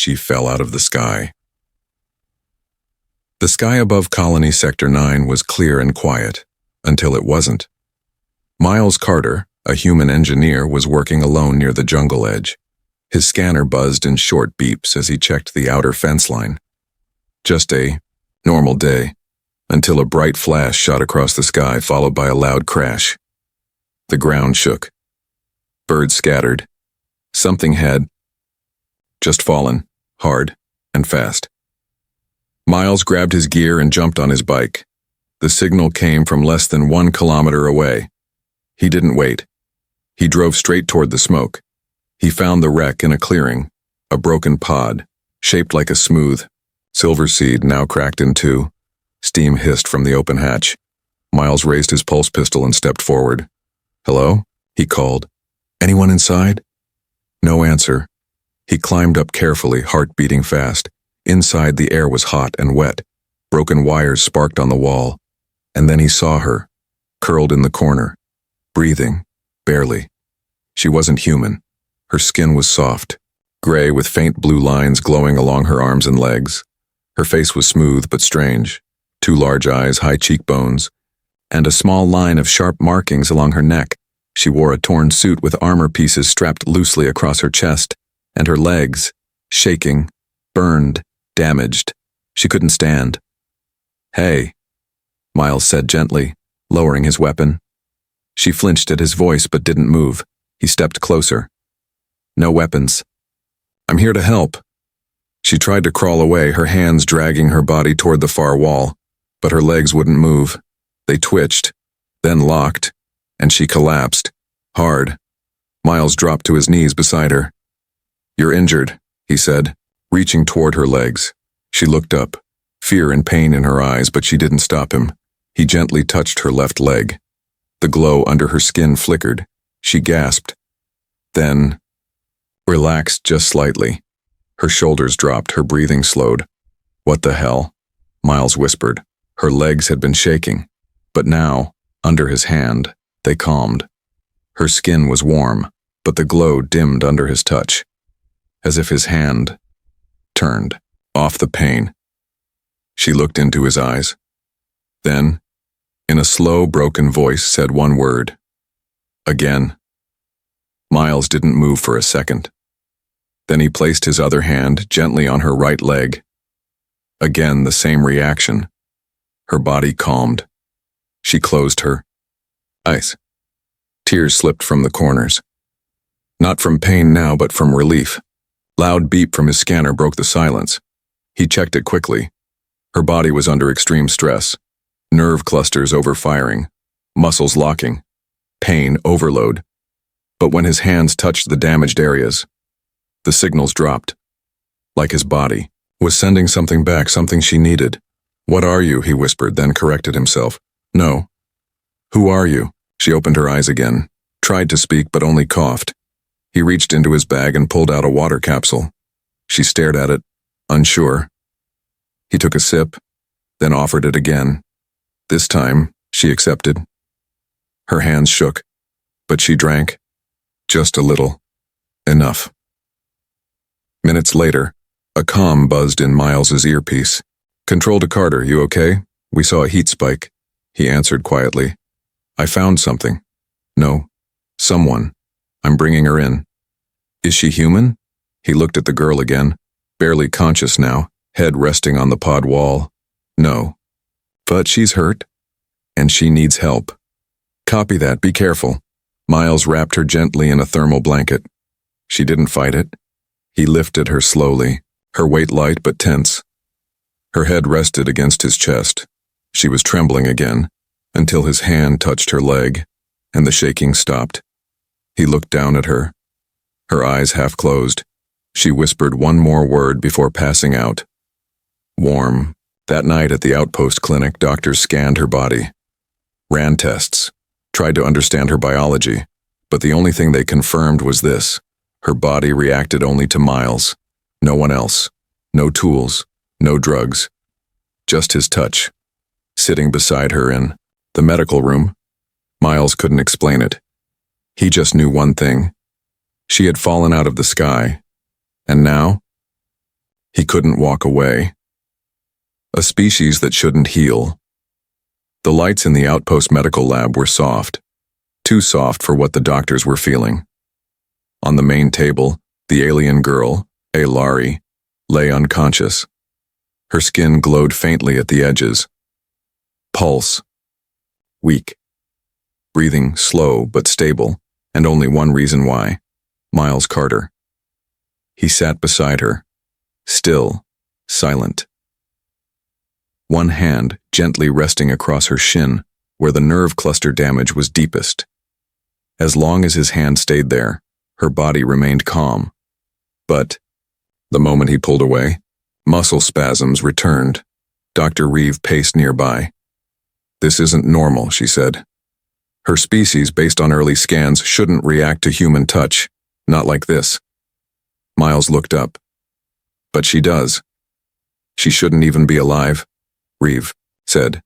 she fell out of the sky. The sky above Colony Sector 9 was clear and quiet, until it wasn't. Miles Carter, a human engineer, was working alone near the jungle edge. His scanner buzzed in short beeps as he checked the outer fence line. Just a normal day, until a bright flash shot across the sky, followed by a loud crash. The ground shook. Birds scattered. Something had just fallen, hard and fast. Miles grabbed his gear and jumped on his bike. The signal came from less than 1 kilometer away. He didn't wait. He drove straight toward the smoke. He found the wreck in a clearing, a broken pod, shaped like a smooth silver seed, now cracked in two. Steam hissed from the open hatch. Miles raised his pulse pistol and stepped forward. "Hello?" he called. "Anyone inside?" No answer. He climbed up carefully, heart beating fast. Inside, the air was hot and wet. Broken wires sparked on the wall. And then he saw her, curled in the corner, breathing, barely. She wasn't human. Her skin was soft, gray with faint blue lines glowing along her arms and legs. Her face was smooth but strange. 2 large eyes, high cheekbones, and a small line of sharp markings along her neck. She wore a torn suit with armor pieces strapped loosely across her chest, and her legs, shaking, burned, damaged. She couldn't stand. "Hey," Miles said gently, lowering his weapon. She flinched at his voice but didn't move. He stepped closer. "No weapons. I'm here to help." She tried to crawl away, her hands dragging her body toward the far wall, but her legs wouldn't move. They twitched, then locked, and she collapsed, hard. Miles dropped to his knees beside her. "You're injured," he said, reaching toward her legs. She looked up, fear and pain in her eyes, but she didn't stop him. He gently touched her left leg. The glow under her skin flickered. She gasped, then relaxed just slightly. Her shoulders dropped, her breathing slowed. "What the hell?" Miles whispered. Her legs had been shaking, but now, under his hand, they calmed. Her skin was warm, but the glow dimmed under his touch, as if his hand turned off the pain. She looked into his eyes. Then, in a slow, broken voice, said one word. "Again." Miles didn't move for a second. Then he placed his other hand gently on her right leg. Again, the same reaction. Her body calmed. She closed her eyes. Tears slipped from the corners. Not from pain now, but from relief. Loud beep from his scanner broke the silence. He checked it quickly. Her body was under extreme stress. Nerve clusters overfiring. Muscles locking. Pain overload. But when his hands touched the damaged areas, the signals dropped. Like his body was sending something back, something she needed. "What are you?" he whispered, then corrected himself. "No." "Who are you?" She opened her eyes again, tried to speak but only coughed. He reached into his bag and pulled out a water capsule. She stared at it, unsure. He took a sip, then offered it again. This time, she accepted. Her hands shook, but she drank. Just a little. Enough. Minutes later, a comm buzzed in Miles's earpiece. "Control to Carter, you okay? We saw a heat spike." He answered quietly. "I found something." "No. Someone. I'm bringing her in." "Is she human?" He looked at the girl again, barely conscious now, head resting on the pod wall. "No. But she's hurt, and she needs help." "Copy that, be careful." Miles wrapped her gently in a thermal blanket. She didn't fight it. He lifted her slowly, her weight light but tense. Her head rested against his chest. She was trembling again, until his hand touched her leg, and the shaking stopped. He looked down at her, her eyes half closed. She whispered one more word before passing out. Warm. That night at the outpost clinic, doctors scanned her body, ran tests, tried to understand her biology, but the only thing they confirmed was this: her body reacted only to Miles, no one else, no tools, no drugs, just his touch. Sitting beside her in the medical room, Miles couldn't explain it. He just knew one thing: she had fallen out of the sky, and now He couldn't walk away. A species that shouldn't heal. The lights in the outpost medical lab were soft, too soft for what the doctors were feeling. On the main table, the alien girl, Lari, lay unconscious. Her skin glowed faintly at the edges. Pulse. Weak. Breathing slow but stable, and only one reason why. Miles Carter. He sat beside her, still, silent. One hand gently resting across her shin, where the nerve cluster damage was deepest. As long as his hand stayed there, her body remained calm. But, the moment he pulled away, muscle spasms returned. Dr. Reeve paced nearby. "This isn't normal," she said. "Her species, based on early scans, shouldn't react to human touch. Not like this." Miles looked up. "But she does. She shouldn't even be alive," Reeve said.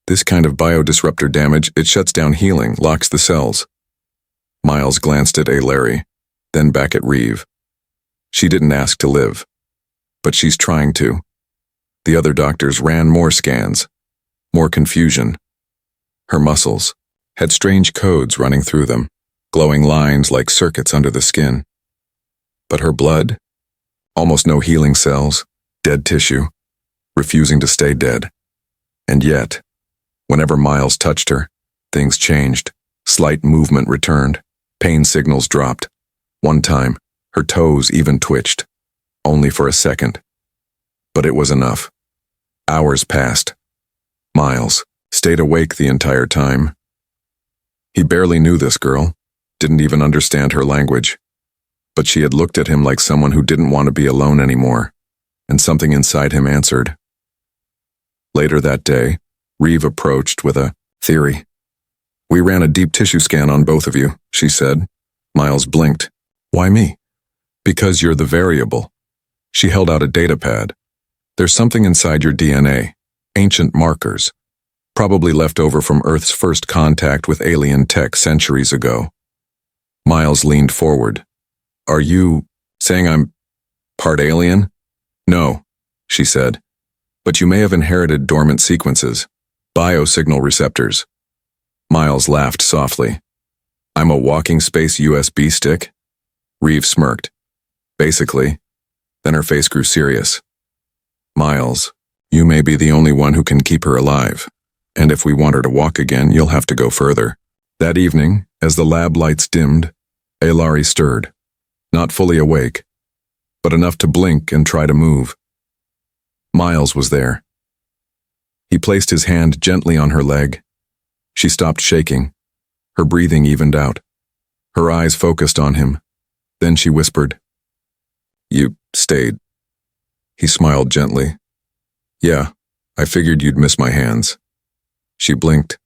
"This kind of biodisruptor damage, it shuts down healing, locks the cells." Miles glanced at Larry, then back at Reeve. "She didn't ask to live. But she's trying to." The other doctors ran more scans, more confusion. Her muscles had strange codes running through them, glowing lines like circuits under the skin. But her blood, almost no healing cells, dead tissue, refusing to stay dead. And yet, whenever Miles touched her, things changed. Slight movement returned, pain signals dropped. One time, her toes even twitched, only for a second. But it was enough. Hours passed. Miles stayed awake the entire time. He barely knew this girl, didn't even understand her language. But she had looked at him like someone who didn't want to be alone anymore, and something inside him answered. Later that day, Reeve approached with a theory. "We ran a deep tissue scan on both of you," she said. Miles blinked. "Why me?" "Because you're the variable." She held out a data pad. "There's something inside your DNA, ancient markers, probably left over from Earth's first contact with alien tech centuries ago." Miles leaned forward. "Are you saying I'm part alien?" "No," she said. "But you may have inherited dormant sequences, biosignal receptors." Miles laughed softly. "I'm a walking space USB stick?" Reeve smirked. "Basically." Then her face grew serious. "Miles, you may be the only one who can keep her alive. And if we want her to walk again, you'll have to go further." That evening, as the lab lights dimmed, Lari stirred. Not fully awake, but enough to blink and try to move. Miles was there. He placed his hand gently on her leg. She stopped shaking. Her breathing evened out. Her eyes focused on him. Then she whispered, "You stayed." He smiled gently. "Yeah, I figured you'd miss my hands." She blinked,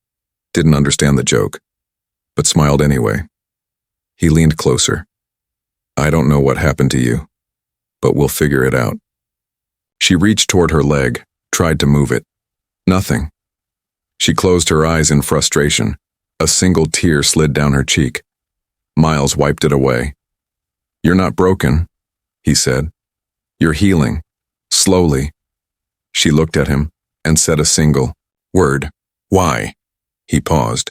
didn't understand the joke, but smiled anyway. He leaned closer. "I don't know what happened to you, but we'll figure it out." She reached toward her leg, tried to move it. Nothing. She closed her eyes in frustration. A single tear slid down her cheek. Miles wiped it away. "You're not broken," he said. "You're healing. Slowly." She looked at him and said a single word. "Why?" He paused,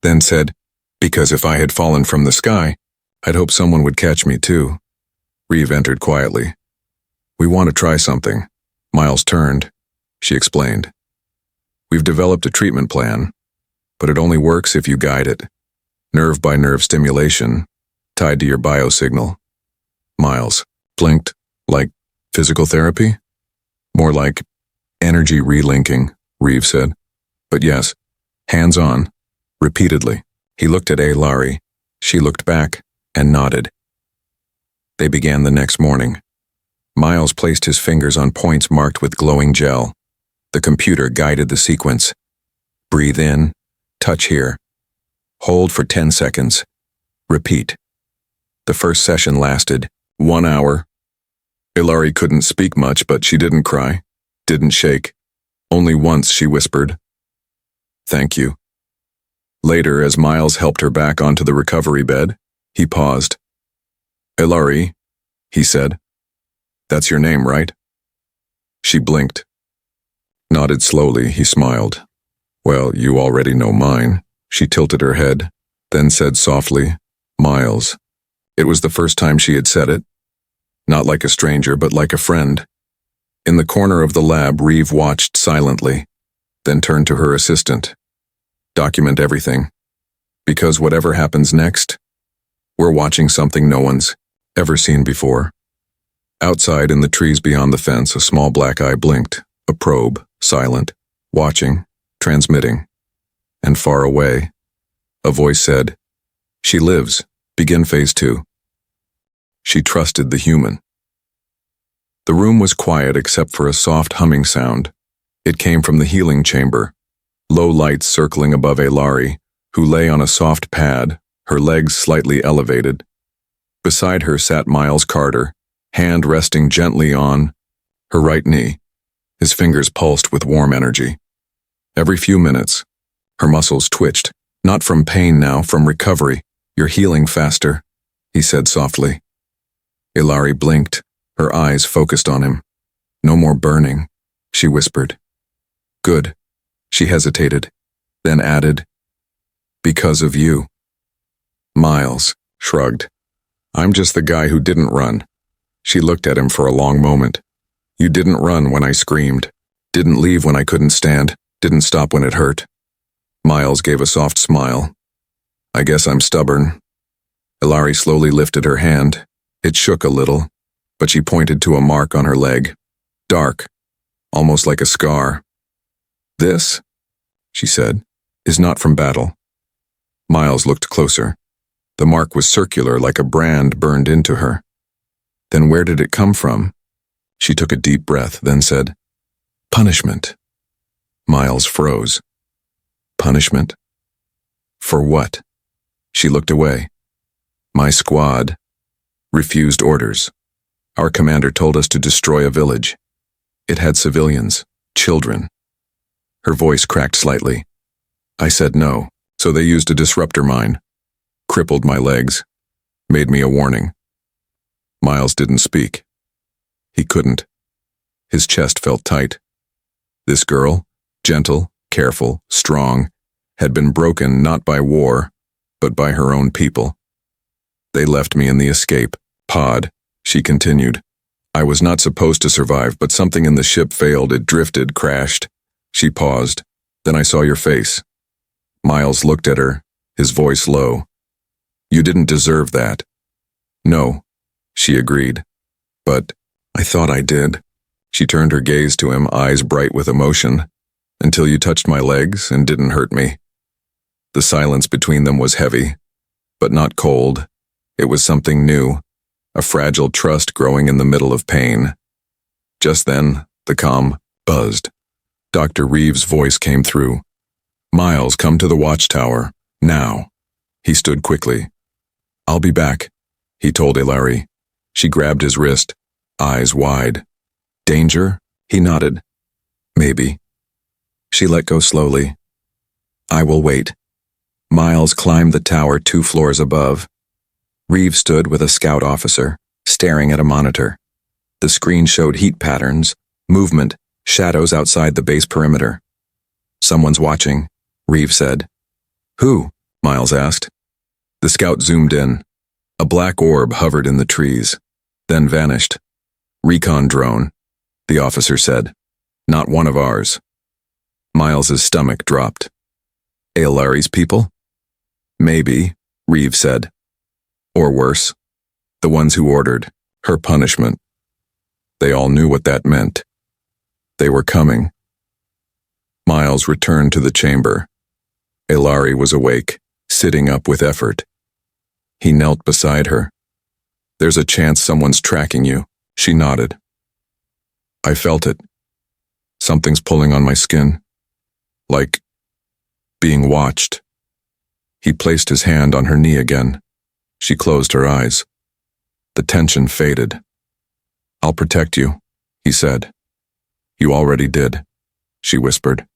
then said, "Because if I had fallen from the sky, I'd hope someone would catch me too." Reeve entered quietly. "We want to try something." Miles turned. She explained. "We've developed a treatment plan, but it only works if you guide it. Nerve-by-nerve stimulation, tied to your biosignal." Miles blinked. "Like physical therapy?" "More like energy relinking," Reeve said. "But yes, hands-on, repeatedly." He looked at Lari. She looked back and nodded. They began the next morning. Miles placed his fingers on points marked with glowing gel. The computer guided the sequence. Breathe in, touch here. Hold for 10 seconds. Repeat. The first session lasted 1 hour. Lari couldn't speak much, but she didn't cry, didn't shake. Only once she whispered, "Thank you." Later, as Miles helped her back onto the recovery bed, he paused. "Lari," he said. That's your name, right? She blinked. Nodded slowly, he smiled. Well, you already know mine. She tilted her head, then said softly, Miles. It was the first time she had said it. Not like a stranger, but like a friend. In the corner of the lab, Reeve watched silently, then turned to her assistant. Document everything. Because whatever happens next, we're watching something no one's ever seen before. Outside in the trees beyond the fence, a small black eye blinked, a probe, silent, watching, transmitting. And far away, a voice said, She lives. Begin phase 2. She trusted the human. The room was quiet except for a soft humming sound. It came from the healing chamber, low lights circling above Elari, who lay on a soft pad, her legs slightly elevated. Beside her sat Miles Carter, hand resting gently on her right knee. His fingers pulsed with warm energy. Every few minutes, her muscles twitched, not from pain now, from recovery. You're healing faster, he said softly. Elari blinked, her eyes focused on him. No more burning, she whispered. Good. She hesitated, then added, Because of you. Miles shrugged. I'm just the guy who didn't run. She looked at him for a long moment. You didn't run when I screamed, didn't leave when I couldn't stand, didn't stop when it hurt. Miles gave a soft smile. I guess I'm stubborn. Elari slowly lifted her hand. It shook a little, but she pointed to a mark on her leg. Dark, almost like a scar. This, she said, is not from battle. Miles looked closer. The mark was circular, like a brand burned into her. Then where did it come from? She took a deep breath, then said, Punishment. Miles froze. Punishment? For what? She looked away. My squad refused orders. Our commander told us to destroy a village. It had civilians, children. Her voice cracked slightly. I said no, so they used a disruptor mine. Crippled my legs. Made me a warning. Miles didn't speak. He couldn't. His chest felt tight. This girl, gentle, careful, strong, had been broken not by war, but by her own people. They left me in the escape pod, she continued. I was not supposed to survive, but something in the ship failed. It drifted, crashed. She paused. Then I saw your face. Miles looked at her, his voice low. You didn't deserve that. No, she agreed. But I thought I did. She turned her gaze to him, eyes bright with emotion. Until you touched my legs and didn't hurt me. The silence between them was heavy, but not cold. It was something new, a fragile trust growing in the middle of pain. Just then, the comm buzzed. Dr. Reeves' voice came through. Miles, come to the watchtower, now. He stood quickly. I'll be back, he told Elari. She grabbed his wrist, eyes wide. Danger? He nodded. Maybe. She let go slowly. I will wait. Miles climbed the tower 2 floors above. Reeves stood with a scout officer, staring at a monitor. The screen showed heat patterns, movement, shadows outside the base perimeter. Someone's watching, Reeves said. Who? Miles asked. The scout zoomed in. A black orb hovered in the trees, then vanished. Recon drone, the officer said. Not one of ours. Miles's stomach dropped. Elari's people? Maybe, Reeves said. Or worse, the ones who ordered her punishment. They all knew what that meant. They were coming. Miles returned to the chamber. Elari was awake, sitting up with effort. He knelt beside her. There's a chance someone's tracking you, she nodded. I felt it. Something's pulling on my skin. Like being watched. He placed his hand on her knee again. She closed her eyes. The tension faded. I'll protect you, he said. You already did, she whispered.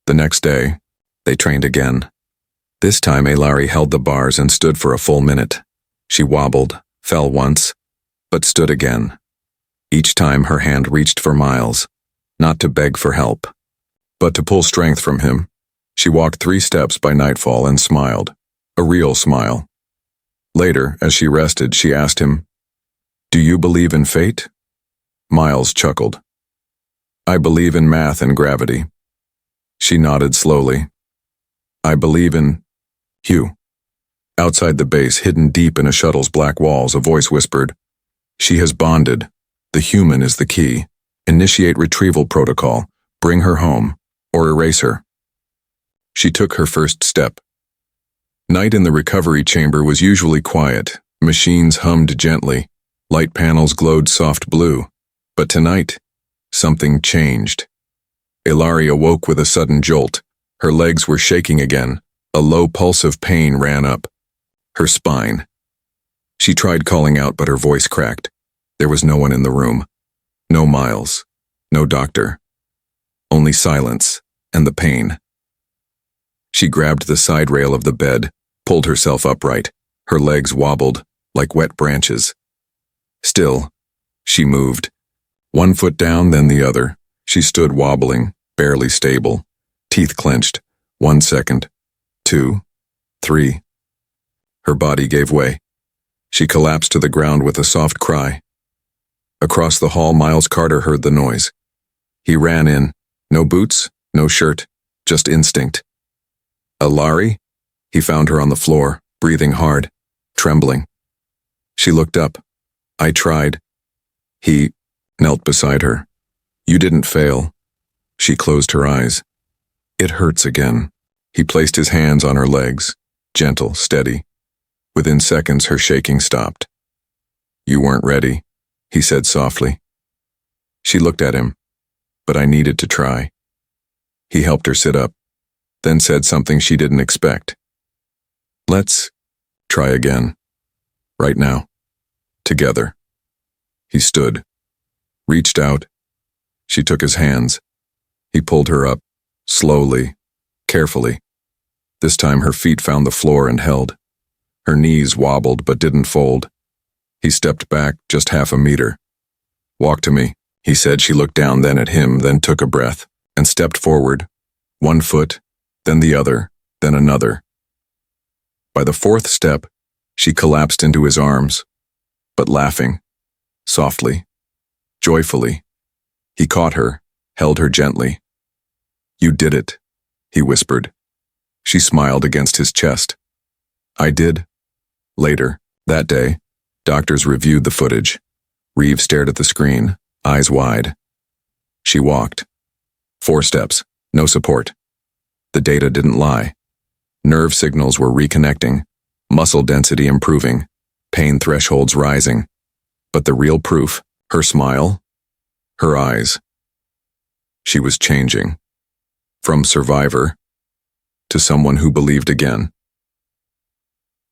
The next day, they trained again. This time Elari held the bars and stood for a full minute. She wobbled, fell once, but stood again. Each time her hand reached for Miles, not to beg for help, but to pull strength from him. She walked 3 steps by nightfall and smiled, a real smile. Later, as she rested, she asked him, "Do you believe in fate?" Miles chuckled. "I believe in math and gravity." She nodded slowly. "I believe in Hugh." Outside the base, hidden deep in a shuttle's black walls, a voice whispered, "She has bonded. The human is the key. Initiate retrieval protocol. Bring her home, or erase her." She took her first step. Night in the recovery chamber was usually quiet. Machines hummed gently. Light panels glowed soft blue. But tonight, something changed. Ilari awoke with a sudden jolt. Her legs were shaking again. A low pulse of pain ran up her spine. She tried calling out, but her voice cracked. There was no one in the room. No Miles. No doctor. Only silence and the pain. She grabbed the side rail of the bed, pulled herself upright. Her legs wobbled like wet branches. Still, she moved. 1 foot down, then the other. She stood wobbling, barely stable, teeth clenched. 1 second, 2, 3. Her body gave way. She collapsed to the ground with a soft cry. Across the hall, Miles Carter heard the noise. He ran in. No boots, no shirt, just instinct. "Ilari?" He found her on the floor, breathing hard, trembling. She looked up. "I tried." He knelt beside her. "You didn't fail." She closed her eyes. "It hurts again." He placed his hands on her legs, gentle, steady. Within seconds, her shaking stopped. "You weren't ready," he said softly. She looked at him, "But I needed to try." He helped her sit up, then said something she didn't expect. "Let's try again. Right now. Together." He stood, reached out. She took his hands. He pulled her up, slowly, carefully. This time her feet found the floor and held. Her knees wobbled but didn't fold. He stepped back just half a meter. "Walk to me," he said. She looked down, then at him, then took a breath, and stepped forward. 1 foot, then the other, then another. By the 4th step, she collapsed into his arms, but laughing, softly, joyfully. He caught her, held her gently. "You did it," he whispered. She smiled against his chest. "I did." Later, that day, doctors reviewed the footage. Reeve stared at the screen, eyes wide. She walked. 4 steps, no support. The data didn't lie. Nerve signals were reconnecting, muscle density improving, pain thresholds rising. But the real proof, her smile, her eyes. She was changing. From survivor to someone who believed again.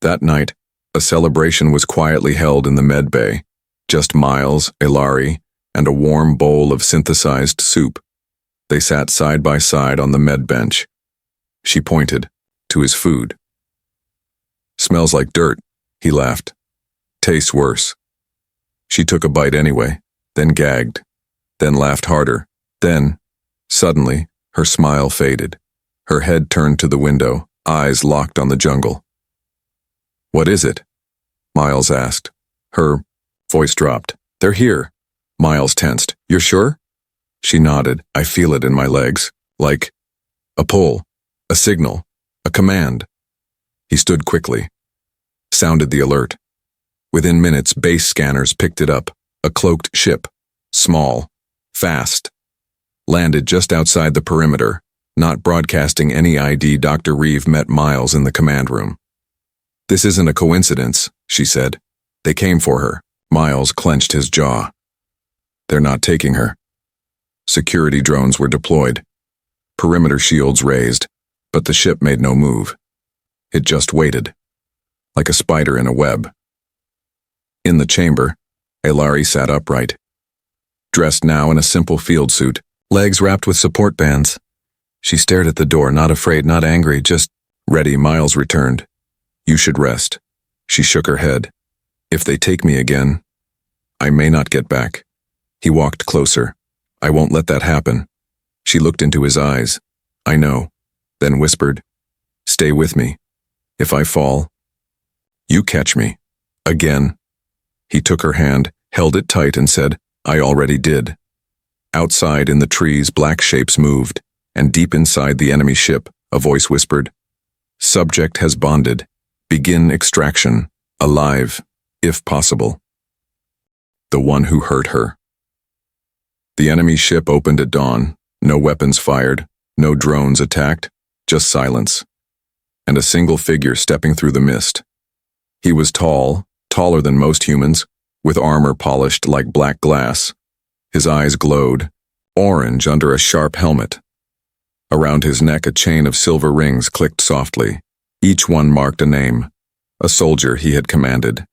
That night, a celebration was quietly held in the med bay. Just Miles, Ilari, and a warm bowl of synthesized soup. They sat side by side on the med bench. She pointed to his food. "Smells like dirt," he laughed. "Tastes worse." She took a bite anyway, then gagged, then laughed harder. Then, suddenly, her smile faded. Her head turned to the window, eyes locked on the jungle. "What is it?" Miles asked. Her voice dropped. "They're here." Miles tensed. "You're sure?" She nodded. "I feel it in my legs. Like a pull, a signal, a command." He stood quickly, sounded the alert. Within minutes, base scanners picked it up. A cloaked ship, small, fast, landed just outside the perimeter, not broadcasting any ID. Dr. Reeve met Miles in the command room. "This isn't a coincidence," she said. "They came for her." Miles clenched his jaw. "They're not taking her." Security drones were deployed. Perimeter shields raised, but the ship made no move. It just waited, like a spider in a web. In the chamber, Ilari sat upright, dressed now in a simple field suit, legs wrapped with support bands. She stared at the door, not afraid, not angry, just ready. Miles returned. "You should rest." She shook her head. "If they take me again, I may not get back." He walked closer. I won't let that happen. She looked into his eyes. I know. Then whispered, stay with me. If I fall, you catch me. Again. He took her hand, held it tight and said, I already did. Outside in the trees, black shapes moved, and deep inside the enemy ship, a voice whispered, subject has bonded. Begin extraction. Alive, if possible. The one who hurt her. The enemy ship opened at dawn. No weapons fired, no drones attacked, just silence. And a single figure stepping through the mist. He was tall, taller than most humans, with armor polished like black glass. His eyes glowed, orange under a sharp helmet. Around his neck a chain of silver rings clicked softly. Each one marked a name, a soldier he had commanded.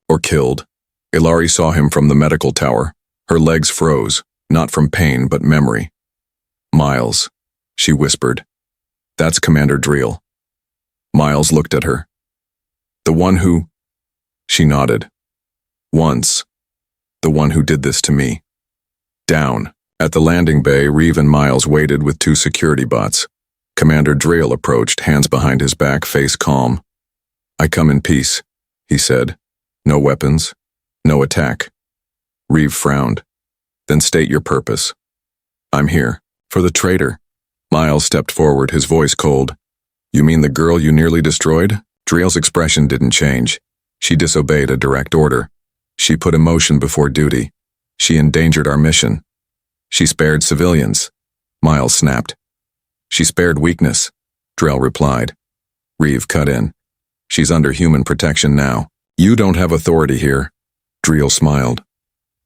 Or killed. Ilari saw him from the medical tower. Her legs froze, not from pain but memory. Miles, she whispered. That's Commander Dreel. Miles looked at her. The one who... She nodded. Once. The one who did this to me. Down. At the landing bay, Reeve and Miles waited with 2 security bots. Commander Dreel approached, hands behind his back, face calm. I come in peace, he said. No weapons. No attack. Reeve frowned. Then state your purpose. I'm here. For the traitor. Miles stepped forward, his voice cold. You mean the girl you nearly destroyed? Dreel's expression didn't change. She disobeyed a direct order. She put emotion before duty. She endangered our mission. She spared civilians. Miles snapped. She spared weakness, Drell replied. Reeve cut in. She's under human protection now. You don't have authority here. Dreel smiled.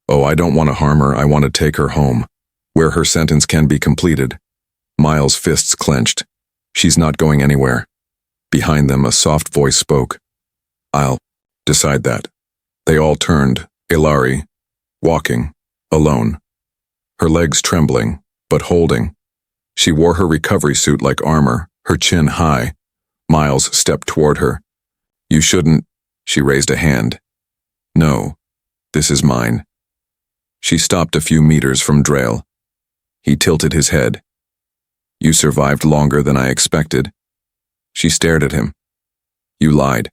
Oh, I don't want to harm her. I want to take her home, where her sentence can be completed. Miles' fists clenched. She's not going anywhere. Behind them, a soft voice spoke. I'll decide that. They all turned, Ilari, walking, alone. Her legs trembling, but holding. She wore her recovery suit like armor, her chin high. Miles stepped toward her. You shouldn't. She raised a hand. No, this is mine. She stopped a few meters from Drale. He tilted his head. You survived longer than I expected. She stared at him. You lied.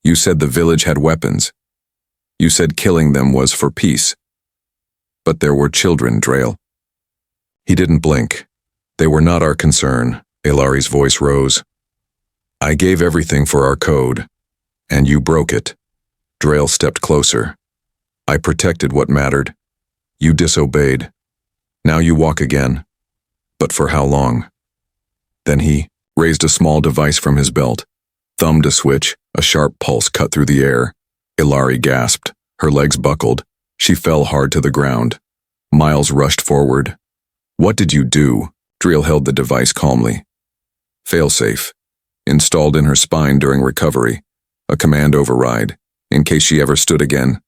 You said the village had weapons. You said killing them was for peace. But there were children, Drale. He didn't blink. They were not our concern, Ilari's voice rose. I gave everything for our code, and you broke it. Drale stepped closer. I protected what mattered. You disobeyed. Now you walk again. But for how long? Then he raised a small device from his belt, thumbed a switch, a sharp pulse cut through the air. Ilari gasped. Her legs buckled. She fell hard to the ground. Miles rushed forward. What did you do? Dreel held the device calmly. Failsafe. Installed in her spine during recovery. A command override, in case she ever stood again.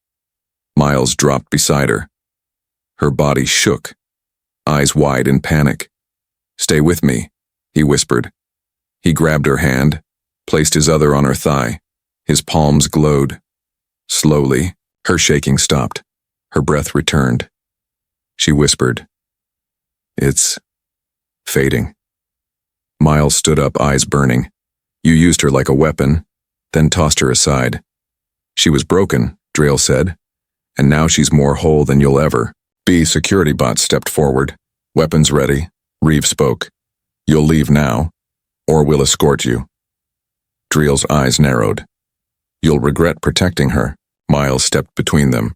Miles dropped beside her. Her body shook, eyes wide in panic. Stay with me, he whispered. He grabbed her hand, placed his other on her thigh. His palms glowed. Slowly, her shaking stopped. Her breath returned. She whispered, It's fading. Miles stood up, eyes burning. You used her like a weapon, then tossed her aside. She was broken, Drale said, and now she's more whole than you'll ever. B. Security bot stepped forward. Weapons ready. Reeve spoke. You'll leave now, or we'll escort you. Dreel's eyes narrowed. You'll regret protecting her. Miles stepped between them.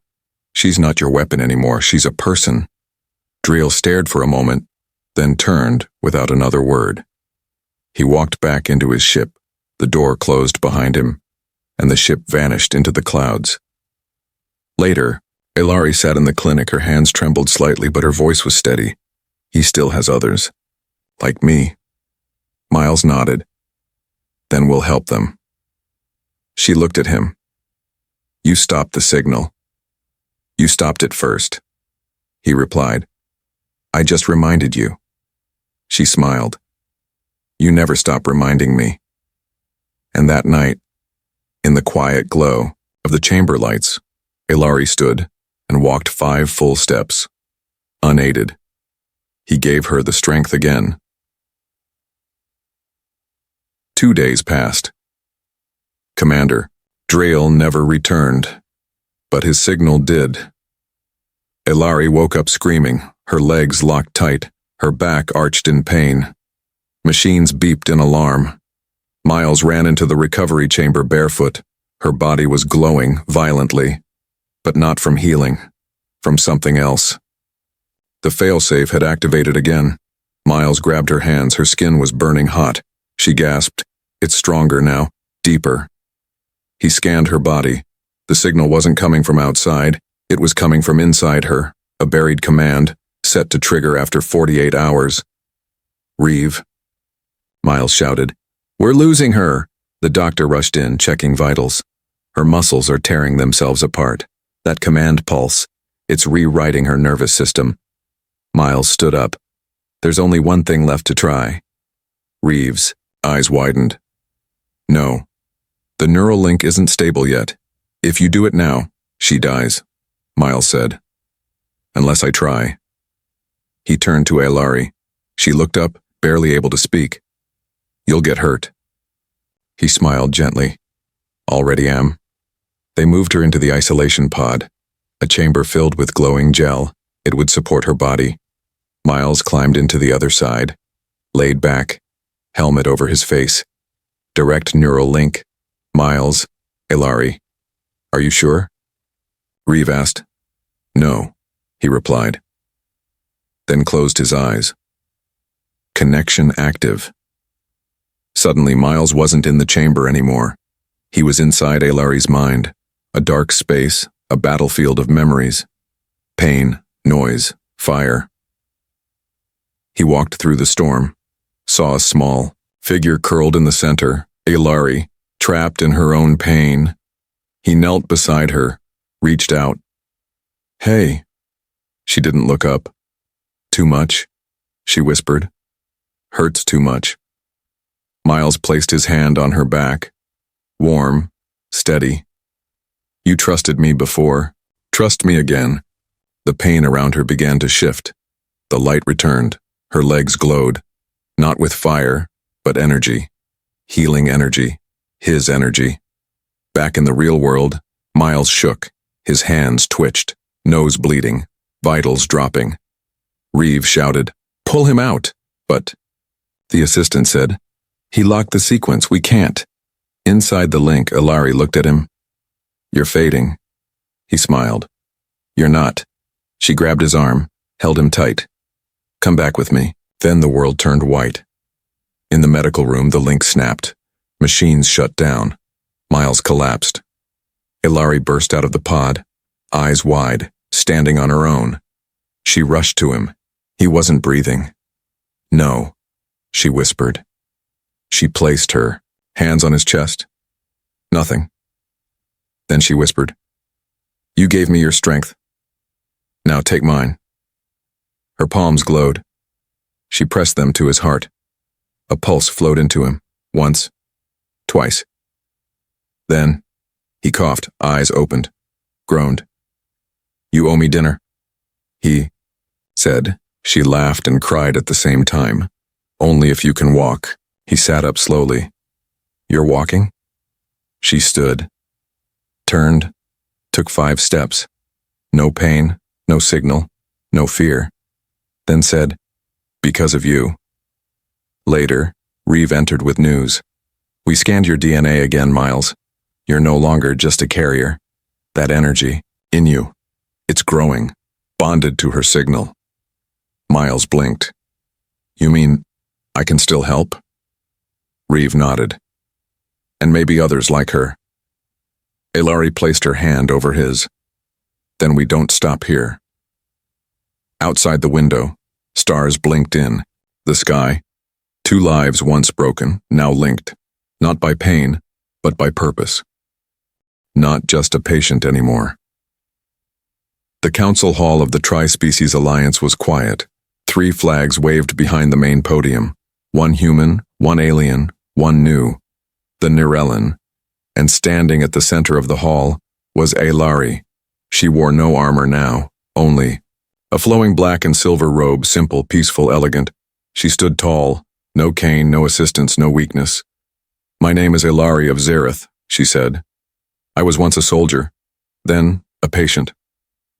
She's not your weapon anymore. She's a person. Dreel stared for a moment, then turned without another word. He walked back into his ship. The door closed behind him, and the ship vanished into the clouds. Later, Ilari sat in the clinic. Her hands trembled slightly, but her voice was steady. He still has others. Like me. Miles nodded. Then we'll help them. She looked at him. You stopped the signal. You stopped it first. He replied. I just reminded you. She smiled. You never stop reminding me. And that night, in the quiet glow of the chamber lights, Ilari stood, and walked 5 full steps. Unaided. He gave her the strength again. 2 days passed. Commander, Drail never returned, but his signal did. Elari woke up screaming, her legs locked tight, her back arched in pain. Machines beeped in alarm. Miles ran into the recovery chamber barefoot. Her body was glowing violently, but not from healing, from something else. The failsafe had activated again. Miles grabbed her hands, her skin was burning hot. She gasped, "It's stronger now, deeper." He scanned her body. The signal wasn't coming from outside, it was coming from inside her, a buried command, set to trigger after 48 hours. "Reeve," Miles shouted. "We're losing her!" The doctor rushed in, checking vitals. Her muscles are tearing themselves apart. That command pulse, it's rewriting her nervous system. Miles stood up. "There's only one thing left to try." Reeve's eyes widened. "No. The neural link isn't stable yet. If you do it now, she dies," Miles said. "Unless I try." He turned to Elari. She looked up, barely able to speak. "You'll get hurt." He smiled gently. "Already am." They moved her into the isolation pod, a chamber filled with glowing gel. It would support her body. Miles climbed into the other side, laid back, helmet over his face. Direct neural link. Miles, Elari. "Are you sure?" Reeve asked. "No," he replied. Then closed his eyes. Connection active. Suddenly, Miles wasn't in the chamber anymore. He was inside Elari's mind, a dark space, a battlefield of memories. Pain, noise, fire. He walked through the storm, saw a small figure curled in the center, Elari, trapped in her own pain. He knelt beside her, reached out. "Hey." She didn't look up. "Too much?" she whispered. "Hurts too much." Miles placed his hand on her back. Warm, steady. "You trusted me before. Trust me again." The pain around her began to shift. The light returned. Her legs glowed. Not with fire, but energy. Healing energy. His energy. Back in the real world, Miles shook. His hands twitched. Nose bleeding. Vitals dropping. Reeve shouted, "Pull him out!" But, the assistant said, "He locked the sequence, we can't." Inside the link, Elari looked at him. "You're fading." He smiled. "You're not." She grabbed his arm, held him tight. "Come back with me." Then the world turned white. In the medical room, the link snapped. Machines shut down. Miles collapsed. Elari burst out of the pod, eyes wide, standing on her own. She rushed to him. He wasn't breathing. "No," she whispered. She placed her hands on his chest. "Nothing." Then she whispered, "You gave me your strength. Now take mine." Her palms glowed. She pressed them to his heart. A pulse flowed into him, once, twice. Then, he coughed, eyes opened, groaned. "You owe me dinner," he said. She laughed and cried at the same time. "Only if you can walk." He sat up slowly. "You're walking?" She stood, turned, took 5 steps. No pain, no signal, no fear. Then said, "Because of you." Later, Reeve entered with news. "We scanned your DNA again, Miles. You're no longer just a carrier. That energy, in you, it's growing, bonded to her signal." Miles blinked. "You mean, I can still help?" Reeve nodded. "And maybe others like her." Elari placed her hand over his. "Then we don't stop here." Outside the window, stars blinked in. The sky. 2 lives once broken, now linked. Not by pain, but by purpose. Not just a patient anymore. The council hall of the Tri-Species Alliance was quiet. 3 flags waved behind the main podium. 1 human, 1 alien, 1 new. The Nirellan. And standing at the center of the hall was Elari, She wore no armor now, only a flowing black and silver robe, simple, peaceful, elegant. She stood tall, no cane, no assistance, no weakness. "My name is Ilari of Zareth," she said. "I was once a soldier, then a patient,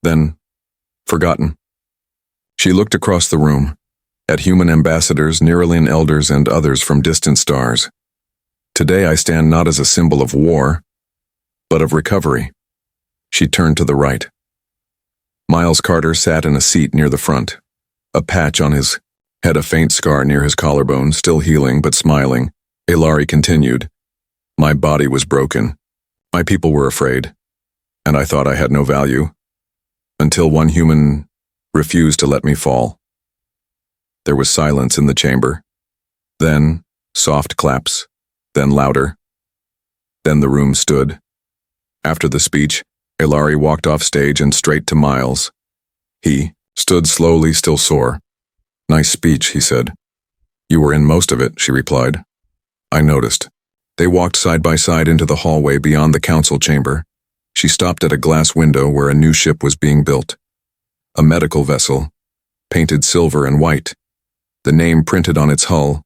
then forgotten." She looked across the room, at human ambassadors, Niralin elders, and others from distant stars. "Today I stand not as a symbol of war, but of recovery." She turned to the right. Miles Carter sat in a seat near the front, a patch on his head, a faint scar near his collarbone, still healing but smiling. Ilari continued, "My body was broken. My people were afraid, and I thought I had no value, until one human refused to let me fall." There was silence in the chamber. Then soft claps, then louder. Then the room stood. After the speech, Ilari walked off stage and straight to Miles. He stood slowly, still sore. "Nice speech," he said. "You were in most of it," she replied. "I noticed." They walked side by side into the hallway beyond the council chamber. She stopped at a glass window where a new ship was being built. A medical vessel, painted silver and white. The name printed on its hull,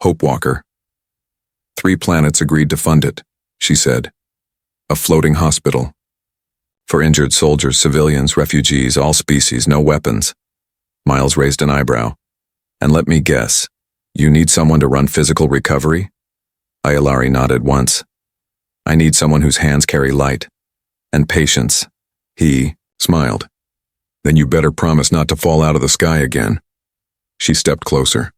Hope Walker. 3 planets agreed to fund it, she said. A floating hospital. For injured soldiers, civilians, refugees, all species, no weapons. Miles raised an eyebrow. "And let me guess, you need someone to run physical recovery?" Ilari nodded once. "I need someone whose hands carry light. And patience." He smiled. "Then you better promise not to fall out of the sky again." She stepped closer.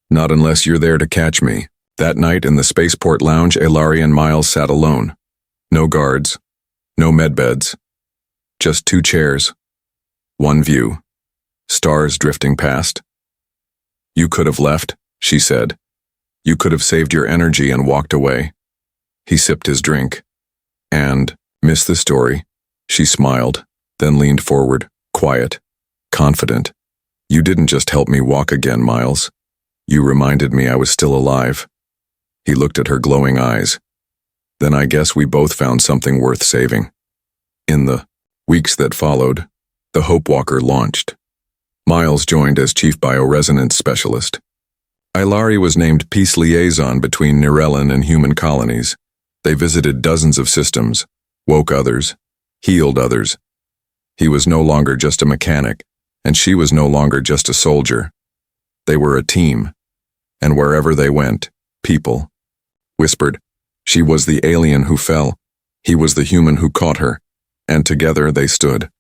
"Not unless you're there to catch me." That night in the spaceport lounge, Ilari and Miles sat alone. No guards, no medbeds. Just 2 chairs. One view. Stars drifting past. "You could have left," she said. "You could have saved your energy and walked away." He sipped his drink. "And miss the story?" She smiled, then leaned forward, quiet, confident. "You didn't just help me walk again, Miles. You reminded me I was still alive." He looked at her glowing eyes. "Then I guess we both found something worth saving." In the weeks that followed, the Hope Walker launched. Miles joined as Chief Bioresonance Specialist. Ilari was named Peace Liaison between Nirellan and human colonies. They visited dozens of systems, woke others, healed others. He was no longer just a mechanic, and she was no longer just a soldier. They were a team, and wherever they went, people whispered, "She was the alien who fell. He was the human who caught her," and together they stood.